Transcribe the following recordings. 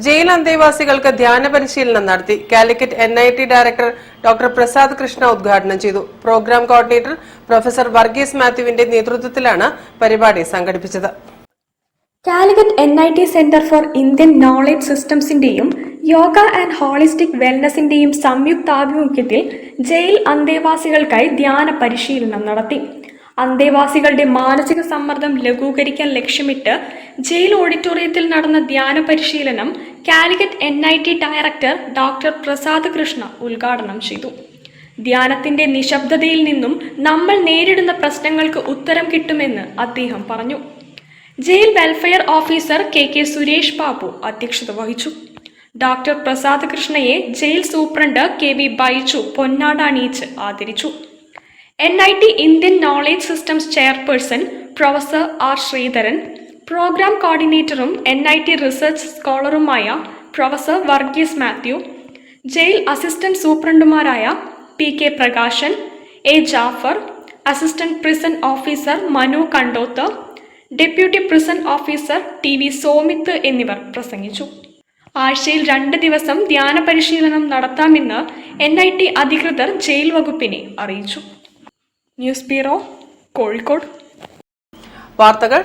Jail അന്തേവാസികൾക്ക് ധ്യാന പരിശീലനം നടത്തി. Calicut NIT director doctor Prasad Krishna ഉദ്ഘാടനം ചെയ്തു. പ്രോഗ്രാം കോർഡിനേറ്റർ പ്രൊഫസർ വർഗീസ് മാത്യുവിന്റെ നേതൃത്വത്തിലാണ് പരിപാടി സംഘടിപ്പിച്ചത്. Calicut NIT centre for Indian knowledge സിസ്റ്റംസിന്റെയും യോഗ ആൻഡ് ഹോളിസ്റ്റിക് വെൽനസിന്റെയും സംയുക്താഭിമുഖ്യത്തിൽ ജയിൽ അന്തേവാസികൾക്കായി ധ്യാന പരിശീലനം നടത്തി. അന്തേവാസികളുടെ മാനസിക സമ്മർദ്ദം ലഘൂകരിക്കാൻ ലക്ഷ്യമിട്ട് ജയിൽ ഓഡിറ്റോറിയത്തിൽ നടന്ന ധ്യാന പരിശീലനം Calicut NIT director doctor Prasad Krishna ഉദ്ഘാടനം ചെയ്തു. ധ്യാനത്തിന്റെ നിശബ്ദതയിൽ നിന്നും നമ്മൾ നേരിടുന്ന പ്രശ്നങ്ങൾക്ക് ഉത്തരം കിട്ടുമെന്ന് അദ്ദേഹം പറഞ്ഞു. Jail welfare officer KK Suresh Babu അധ്യക്ഷത വഹിച്ചു. ഡോക്ടർ പ്രസാദ് കൃഷ്ണയെ ജയിൽ സൂപ്രണ്ട് KV ബൈജു പൊന്നാട അണിയിച്ച് ആദരിച്ചു. NIT Indian knowledge systems chairperson professor R Sreedharan, programme കോർഡിനേറ്ററും NIT റിസർച്ച് സ്കോളറുമായ professor Varghese Mathew, jail assistant സൂപ്രണ്ടുമാരായ PK Prakashan, A Jafar, assistant prison officer Manu Kandoth, deputy prison officer TV Somith എന്നിവർ പ്രസംഗിച്ചു. ആഴ്ചയിൽ 2 ദിവസം ധ്യാന പരിശീലനം നടത്താമെന്ന് NIT അധികൃതർ ജയിൽ വകുപ്പിനെ അറിയിച്ചു. News bureau, Kozhikode. വാർത്തകൾ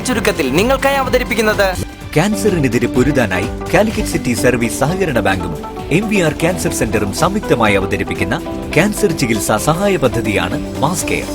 ചുരുക്കത്തിൽ നിങ്ങൾക്കായി അവതരിപ്പിക്കുന്നത് ക്യാൻസറിനെതിരെ പൊരുതാനായി കാലിക്കറ്റ് സിറ്റി സർവീസ് സഹകരണ ബാങ്കും MVR ക്യാൻസർ സെന്ററും സംയുക്തമായി അവതരിപ്പിക്കുന്ന ക്യാൻസർ ചികിത്സാ സഹായ പദ്ധതിയാണ് മാസ് കെയർ.